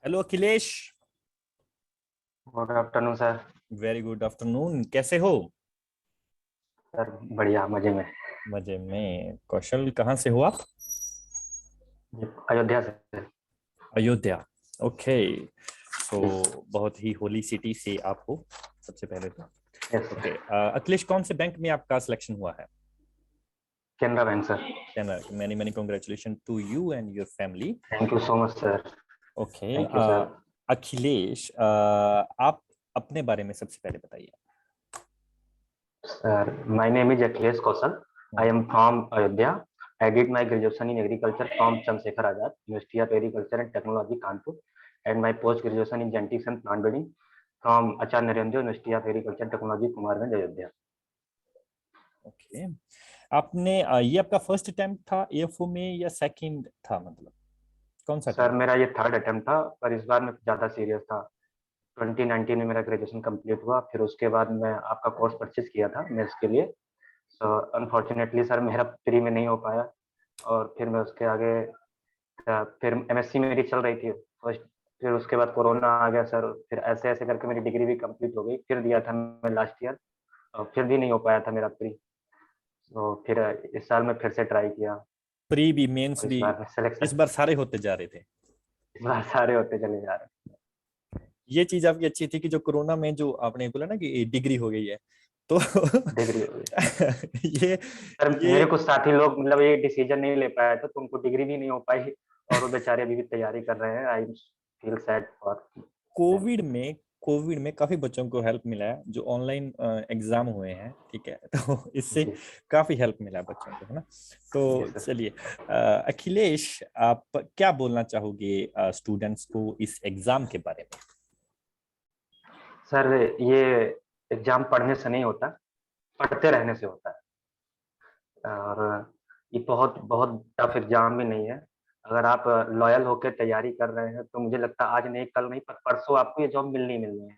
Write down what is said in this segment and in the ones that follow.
Hello Akhilesh. Good afternoon sir. Very good afternoon, कैसे हो? Sir बढ़िया मजे में। मजे में। कौशल, कहाँ से हो आप? जी, अयोध्या से। अयोध्या। ओके। तो बहुत ही होली सिटी से आप हो, सबसे पहले तो। Yes okay. सर। अखिलेश, कौन से बैंक में आपका सिलेक्शन हुआ है? Canara bank sir. Many many congratulation to you and your family. Thank you so much sir. Okay. Thank you sir. Akhilesh, आप अपने बारे में सबसे पहले बताइए। Sir my name is Akhilesh Kaushal. I am from Ayodhya. I did my graduation in agriculture from Chandrashekhar Azad university of agriculture and technology Kanpur and my post graduation in genetics and plant breeding from Acharya Narendra university of agriculture technology Kumarganj Ayodhya. Okay. आपने ये आपका first attempt था AFO में या second था, मतलब कौन सा सर अटेम्प्ट? मेरा ये थर्ड अटेम्प्ट था, पर इस बार मैं ज़्यादा सीरियस था। 2019 में मेरा ग्रेजुएशन कंप्लीट हुआ, फिर उसके बाद मैं आपका कोर्स परचेज किया था मेंस के लिए। सो अनफॉर्चुनेटली सर मेरा प्री में नहीं हो पाया, और फिर मैं उसके आगे फिर एमएससी मेरी चल रही थी फर्स्ट। फिर उसके बाद कोरोना आ गया सर, फिर ऐसे ऐसे करके मेरी डिग्री भी कंप्लीट हो गई, फिर दिया था मैं लास्ट ईयर, और फिर भी नहीं हो पाया था मेरा प्री। तो फिर इस साल मैं फिर से ट्राई किया, प्री भी, मेंस और इस भी? बार मैं इस सिलेक्शन, बार सारे होते जा रहे थे। इस बार सारे होते चले जा रहे ये चीज आपकी अच्छी थी कि जो कोरोना में जो आपने बोला ना कि डिग्री हो गई है, तो हैं। डिग्री हो गई। ये सर ये मेरे कुछ साथी लोग मतलब ये डिसीजन नहीं ले पाए थे, तो उनको डिग्री भी नहीं हो पाई, और वो बेचारे अभी भी तैयारी कर रहे हैं। I feel sad for them. Covid में काफी बच्चों को हेल्प मिला है, जो ऑनलाइन एग्जाम हुए हैं, ठीक है। तो इससे जी। काफी हेल्प मिला है बच्चों को, है ना? जी तो सर। चलिए, अखिलेश, आप क्या बोलना चाहोगे स्टूडेंट्स को इस एग्जाम के बारे में? सर ये एग्जाम पढ़ने से नहीं होता, पढ़ते रहने से होता है। और ये बहुत बहुत टफ एग्जाम भी नहीं है। अगर आप लॉयल होकर तैयारी कर रहे हैं, तो मुझे लगता है आज नहीं कल नहीं पर परसों आपको ये जॉब मिलनी ही मिलनी है।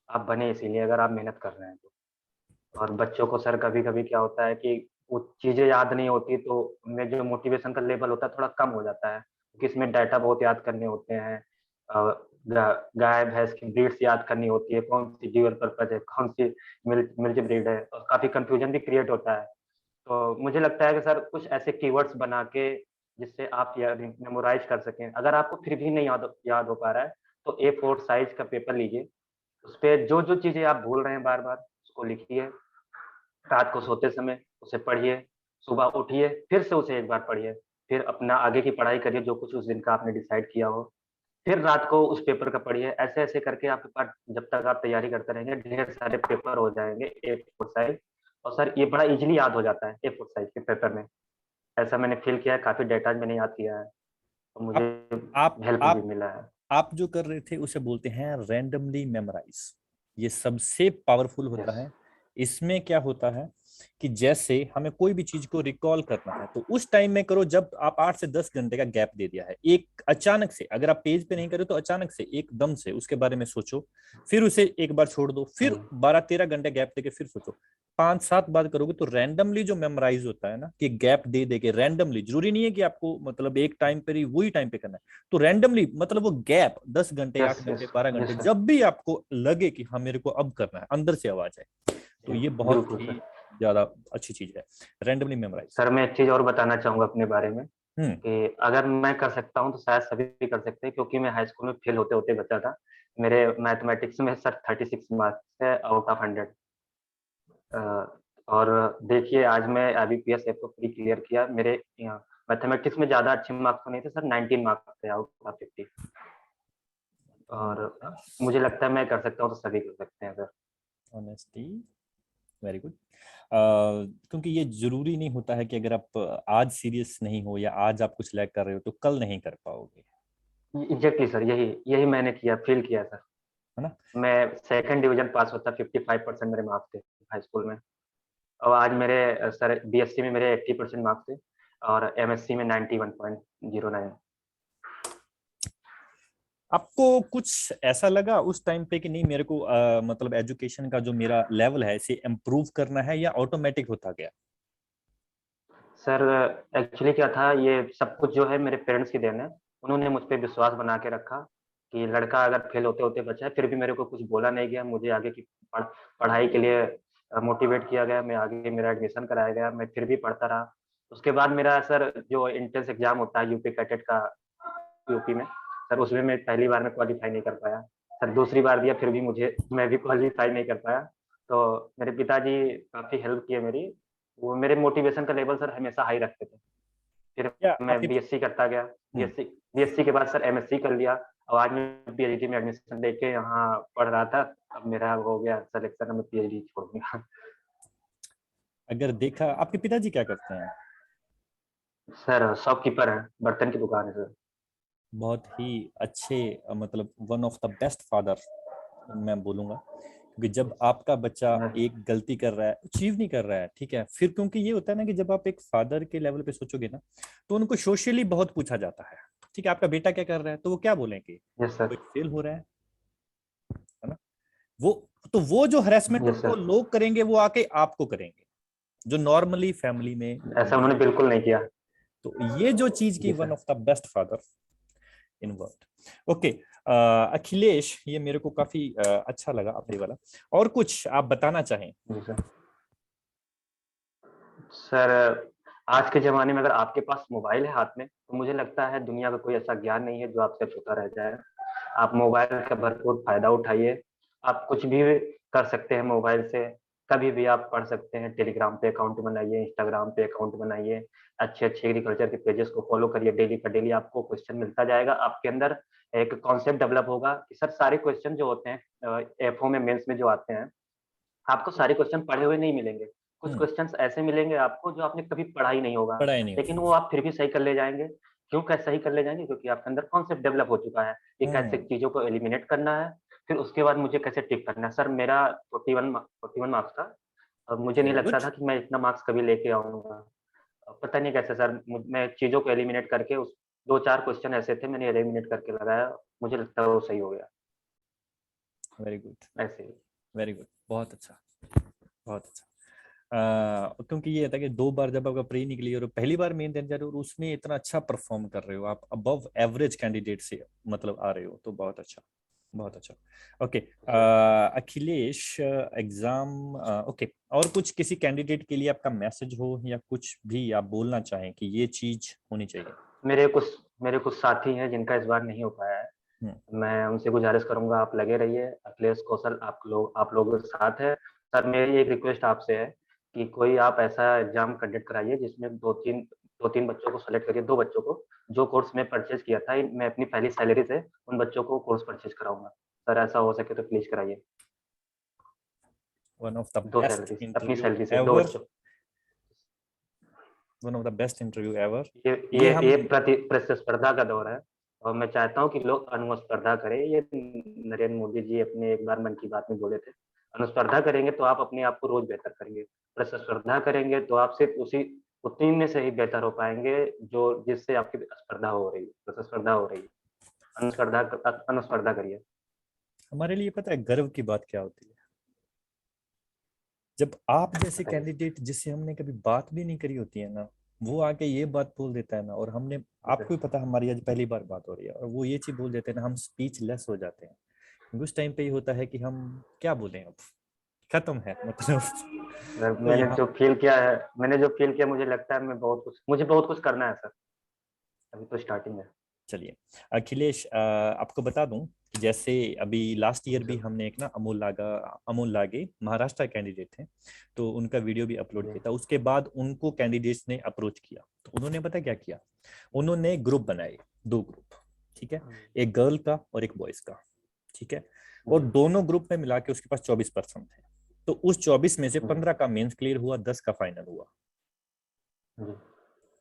आप बने इसीलिए, अगर आप मेहनत कर रहे हैं तो। और बच्चों को सर कभी कभी क्या होता है कि वो चीजें याद नहीं होती, तो उनमें जो मोटिवेशन का लेवल होता है थोड़ा कम हो जाता है, क्योंकि इसमें डाटा बहुत याद करने होते हैं। गाय भैंस की ब्रीड्स याद करनी होती है, कौन सी ड्यूअल पर्पज है, कौन सी मिल्क ब्रीड है, और काफी कंफ्यूजन भी क्रिएट होता है। तो मुझे लगता है कि सर कुछ ऐसे कीवर्ड्स बना के जिससे आप मेमोराइज कर सकें। अगर आपको फिर भी नहीं याद हो पा रहा है, तो A4 साइज का पेपर लीजिए, उस पर जो जो चीजें आप भूल रहे हैं बार बार उसको लिखिए, रात को सोते समय उसे पढ़िए, सुबह उठिए फिर से उसे एक बार पढ़िए, फिर अपना आगे की पढ़ाई करिए जो कुछ उस दिन का आपने डिसाइड किया हो, फिर रात को उस पेपर का पढ़िए। ऐसे ऐसे करके आपके पास जब तक आप तैयारी करते रहेंगे ढेर सारे पेपर हो जाएंगे A4 साइज। और सर ये बड़ा इजीली याद हो जाता है A4 साइज के पेपर में। ऐसा मैंने फील किया है, काफी डेटा मैंने याद किया है, और मुझे आप आप हेल्प भी आप मिला है। आप जो कर रहे थे उसे बोलते हैं रैंडमली मेमोराइज। ये सबसे पावरफुल होता यस। है। इसमें क्या होता है कि जैसे हमें कोई भी चीज को रिकॉल करना है तो उस टाइम में करो जब आप 8 से 10 घंटे का गैप दे दिया है। एक अचानक से अगर आप पेज पे नहीं करो तो अचानक से एकदम से उसके बारे में सोचो, फिर उसे एक बार छोड़ दो, फिर 12-13 घंटे गैप देके फिर सोचो। 5-7 बार करोगे तो रैंडमली जो मेमोराइज होता है ना, कि गैप दे दे के रैंडमली, जरूरी नहीं है कि आपको मतलब एक टाइम पर ही वही टाइम पे करना है। तो रैंडमली मतलब वो गैप 10 घंटे, यस 8 घंटे, यस 12 घंटे, यस सर। जब भी आपको लगे कि हाँ मेरे को अब करना है, अंदर से आवाज है, तो जी ये बहुत बिल्कुल ही सर। ज्यादा अच्छी चीज है, रैंडमली मेमोराइज। सर मैं एक चीज और बताना चाहूंगा अपने बारे में, हम्म। कि अगर मैं कर सकता हूँ तो शायद सभी भी कर सकते हैं, क्योंकि मैं हाई स्कूल में फेल होते होते बचा था। मेरे मैथमेटिक्स में सर 36 मार्क्स है आउट ऑफ 100। और देखिए आज मैं IBPS को प्री क्लियर किया। मेरे मैथमेटिक्स में ज्यादा अच्छे मार्क्स तो नहीं थे सर, 19 मार्क्स थे आउट ऑफ 50। और मुझे लगता है मैं कर सकता हूँ तो सभी कर सकते हैं सर। Honesty, very good. क्योंकि ये जरूरी नहीं होता है कि अगर आप आज सीरियस नहीं हो या आज आप कुछ लैग कर रहे हो तो कल नहीं कर पाओगे, एग्जैक्टली सर, यही यही मैंने किया, फील किया सर। है ना? मैं सेकंड डिवीजन पास होता, 55% मेरे मार्क्स थे हाई स्कूल में। और आज मेरे सर BSc में मेरे 80% मार्क्स थे, और MSc में 91.09। आपको कुछ ऐसा लगा उस टाइम पे कि नहीं मेरे को मतलब एजुकेशन का जो मेरा लेवल है इसे इम्प्रूव करना है, या ऑटोमेटिक होता गया? सर एक्चुअली क्या था, ये सब कुछ जो है मेरे पेरेंट्स की देन है। उन्होंने मुझ पर विश्वास बना के रखा, कि लड़का अगर फेल होते होते बचा है, फिर भी मेरे को कुछ बोला नहीं गया, मुझे आगे की पढ़ाई के लिए मोटिवेट किया गया, मैं आगे मेरा एडमिशन कराया गया, मैं फिर भी पढ़ता रहा। उसके बाद मेरा सर जो एंट्रेंस एग्जाम होता है यूपी कैडेट का, यूपी में, सर उसमें मैं पहली बार में क्वालिफाई नहीं कर पाया। सर दूसरी बार दिया, फिर भी मैं भी क्वालिफाई नहीं कर पाया। तो मेरे पिताजी काफी हेल्प किए मेरी, वो मेरे मोटिवेशन का लेवल सर हमेशा हाई रखते थे। फिर क्या मैं आपके बीएससी करता गया, हम्म, बीएससी के बाद सर एमएससी कर लिया, और आज मैं पीएचडी में एडमिशन लेके यहाँ पढ़ रहा था। अब मेरा हो गया सिलेक्शन, मैं पीएचडी छोड़ दूंगा। अगर देखा, आपके पिताजी क्या करते हैं? सर शॉपकीपर है, बर्तन की दुकान है सर। बहुत ही अच्छे, मतलब one of the best father मैं बोलूंगा, क्योंकि जब आपका बच्चा एक गलती कर रहा है, अचीव नहीं कर रहा है, ठीक है, फिर क्योंकि ये होता है ना कि जब आप एक फादर के लेवल पे सोचोगे ना, तो उनको सोशली बहुत पूछा जाता है, ठीक है, आपका बेटा क्या कर रहा है, तो वो क्या बोलेंगे, यस सर। कोई फेल हो रहा है ना। वो तो वो जो हरेसमेंट यस उनको सर। लोग करेंगे, वो आके आपको करेंगे, जो नॉर्मली फैमिली में ऐसा नहीं उन्होंने होता। बिल्कुल नहीं किया। तो ये जो चीज की जी वन sir. Of the best father in world. Okay, Akhilesh, ये मेरे को काफी अच्छा लगा आपने वाला, और कुछ आप बताना चाहें? जी सर। सर आज के ज़माने में अगर आपके पास मोबाइल है हाथ में, तो मुझे लगता है दुनिया का कोई ऐसा ज्ञान नहीं है जो आपसे छूटा रह जाए। आप मोबाइल का भरपूर फ़ायदा उठाइए। आप कुछ भी कर सकते हैं मोबाइल से, कभी भी आप पढ़ सकते हैं। टेलीग्राम पे अकाउंट बनाइए, इंस्टाग्राम पे अकाउंट बनाइए, अच्छे-अच्छे एग्रीकल्चर के पेजेस को फ़ॉलो करिए, डेली का डेली आपको क्वेश्चन मिलता जाएगा। आपके अंदर एक कॉन्सेप्ट डेवलप होगा कि सर सारे क्वेश्चन जो होते हैं एफओ में, मेंस में जो आते हैं, आपको सारे क्वेश्चन पढ़े हुए नहीं मिलेंगे। कुछ हम्म, क्वेश्चंस ऐसे मिलेंगे आपको जो आपने कभी पढ़ा ही नहीं होगा, पढ़ा ही नहीं लेकिन होगा। वो आप फिर भी सही कर ले जाएँगे। क्यों कै सही कर ले जाएँगे? क्योंकि आपके अंदर कॉन्सेप्ट डेवलप हो चुका है, कि कैसे हम्म, चीज़ों को एलिमिनेट करना है, फिर उसके बाद मुझे कैसे टिक करना है। सर मेरा 41 मार्क्स था, और मुझे नहीं वेरी लगता गुड। था कि मैं इतना मार्क्स कभी लेके आऊँगा। पता नहीं कैसे सर मैं चीज़ों को एलिमिनेट करके उस 2-4 क्वेश्चन ऐसे थे, मैंने एलिमिनेट करके लगाया, मुझे लगता है वो सही हो गया, वेरी गुड। ऐसे ही। वेरी गुड, बहुत अच्छा, बहुत अच्छा। क्योंकि ये था कि 2 बार जब आपका प्री निकली और पहली बार मेन देने जा रहे हो और उसमें इतना अच्छा परफॉर्म कर रहे हो, आप अबव एवरेज कैंडिडेट से मतलब आ रहे हो, तो बहुत अच्छा, बहुत अच्छा। Okay, sir Akhilesh, exam, okay, और कुछ किसी कैंडिडेट के लिए आपका मैसेज हो या कुछ भी आप बोलना चाहें कि ये चीज होनी चाहिए? मेरे कुछ मेरे कुछ साथी हैं जिनका इस बार नहीं हो पाया है। हम्म, मैं उनसे गुज़ारिश करूँगा, आप लगे रहिए। अखिलेश कौशल आप लोगों के साथ है। सर मेरी एक रिक्वेस्ट आपसे है कि कोई आप ऐसा एग्ज़ाम कंडक्ट कराइए जिसमें 2-3 बच्चों को सेलेक्ट करिए, 2 बच्चों को, जो कोर्स मैं परचेज़ किया था, मैं अपनी पहली सैलरी से उन बच्चों को कोर्स परचेज़ कराऊँगा। सर ऐसा हो सके तो प्लीज़ कराइए। One of the 2 best salary अपनी इंटरव्यू सैलरी से 2 एवर, बच्चों। One of the best interview ever. ये ये ये हम ये प्रतिस्पर्धा का दौर है, और मैं चाहता हूँ कि लोग अनुस्पर्धा करें। ये नरेंद्र मोदी जी अपने एक बार मन की बात में बोले थे। अनुस्पर्धा करेंगे तो आप अपने आप को रोज बेहतर करेंगे। प्रतिस्पर्धा करेंगे तो आप सिर्फ उसी उतने में से ही बेहतर हो पाएंगे जो जिससे आपकी स्पर्धा हो रही है, प्रतिस्पर्धा हो रही है। अनुस्पर्धा करिए। हमारे लिए पता है गर्व की बात क्या होती है? जब आप जैसे बताइए। कैंडिडेट जिससे हमने कभी बात भी नहीं करी होती है ना, वो आके ये बात बोल देता है ना, और हमने, आपको भी पता है हमारी आज पहली बार बात हो रही है, और वो ये चीज बोल देते हैं ना, हम स्पीच लेस हो जाते हैं, क्योंकि उस टाइम पे ये होता है कि हम क्या बोलें अब, खत्म है मतलब। सर तो यहाँ मैंने जो फील किया, मुझे लगता है मुझे बहुत कुछ करना है सर। अभी तो स्टार्टिंग है। चलिए, अखिलेश, आपको बता दूं कि जैसे अभी लास्ट जी ईयर भी सर। हमने एक ना अमोल लागे महाराष्ट्र कैंडिडेट थे, तो उनका वीडियो भी अपलोड जी। किया था, उसके बाद उनको कैंडिडेट्स ने अप्रोच किया, तो उन्होंने पता क्या किया, उन्होंने ग्रुप बनाए, 2 ग्रुप, ठीक है, एक गर्ल का और एक बॉयज का, ठीक है, और जी। दोनों ग्रुप में मिला के उसके पास 24% थे, तो उस 24 में से जी। 15 का मेंस क्लियर हुआ, 10 का फाइनल हुआ। जी।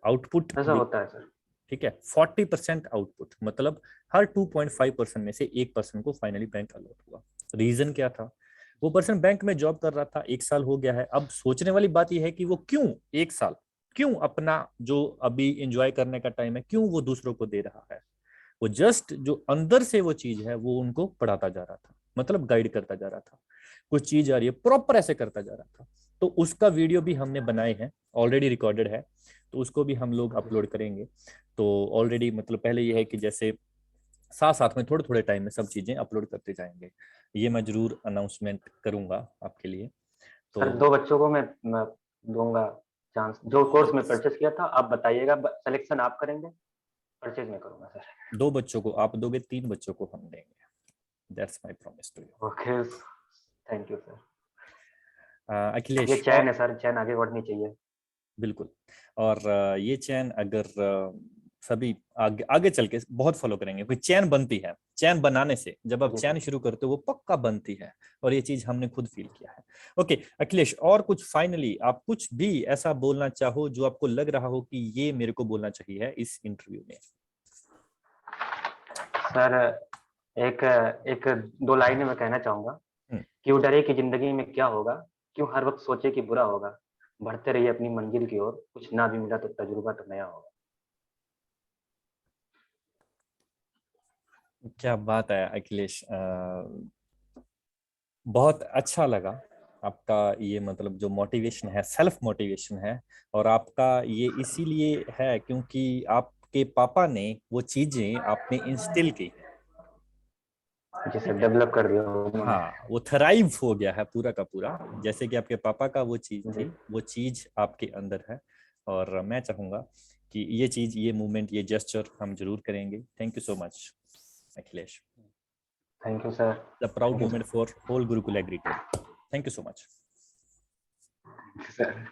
आउटपुट, ऐसा होता है सर। ठीक है, 40% आउटपुट, मतलब हर 2.5% में से 1% को फाइनली बैंक अलॉट हुआ। रीजन क्या था? वो पर्सन बैंक में जॉब कर रहा था, 1 साल हो गया है, अब सोचने वाली बात यह है कि वो क्यों 1 साल, क्यों अपना जो अभी एंजॉय करने का टाइम है, क्यों वो दूसरों को दे रहा है? वो जस्ट जो अंदर से वो चीज है वो उनको पढ़ाता जा रहा था, मतलब गाइड करता जा रहा था, कुछ चीज आ रही है प्रॉपर ऐसे करता जा रहा था। तो उसका वीडियो भी हमने बनाए हैं, ऑलरेडी रिकॉर्डेड है, तो उसको भी हम लोग जी अपलोड सर। करेंगे। तो ऑलरेडी मतलब पहले ये है कि जैसे साथ साथ में थोड़े थोड़े टाइम में सब चीजें अपलोड करते जाएंगे। ये मैं जरूर अनाउंसमेंट करूंगा आपके लिए। सर तो 2 बच्चों को मैं दूंगा चांस। जो दो कोर्स में परचेज किया था आप बताइएगा, सिलेक्शन आप करेंगे, परचेज मैं करूंगा सर। दो बच्चों को आप दोगे, 3 बच्चों को हम देंगे। That's my promise to you. Okay, thank you sir. ये अखिलेश, और चैन है सर, चैन आगे बढ़नी चाहिए। बिल्कुल। और ये चैन अगर सभी आगे आगे चल के बहुत फॉलो करेंगे, कोई चैन बनती है, चैन बनाने से जब आप जी चैन सर। शुरू करते हो वो पक्का बनती है। और ये चीज हमने खुद फील किया है। ओके अखिलेश, और कुछ फाइनली आप कुछ भी ऐसा बोलना चाहो जो आपको लग रहा हो कि ये मेरे को बोलना चाहिए इस इंटरव्यू में? सर एक एक 2 लाइनें मैं कहना चाहूंगा। हम्म, क्यों डरे कि जिंदगी में क्या होगा, क्यों हर वक्त सोचे कि बुरा होगा, बढ़ते रहिए अपनी मंजिल की ओर, कुछ ना भी मिला तो तजुर्बा तो नया होगा। क्या बात है अखिलेश, बहुत अच्छा लगा आपका ये मतलब जो मोटिवेशन है, सेल्फ मोटिवेशन है। और आपका ये इसीलिए है क्योंकि आपके पापा ने वो चीजें आपने इंस्टिल की है। जिसे ठीक है। डेवलप कर दिया उन्होंने। हाँ, वो थराइव हो गया है पूरा का पूरा, जैसे कि आपके पापा का वो चीज जी। थी, वो चीज आपके अंदर है। और मैं चाहूंगा कि ये चीज, ये मूवमेंट, ये जेस्चर हम जरूर करेंगे। Thank you so much Akhilesh. Thank you sir. The proud thank you moment for whole Gurukul agri team. Thank you so much. Sir.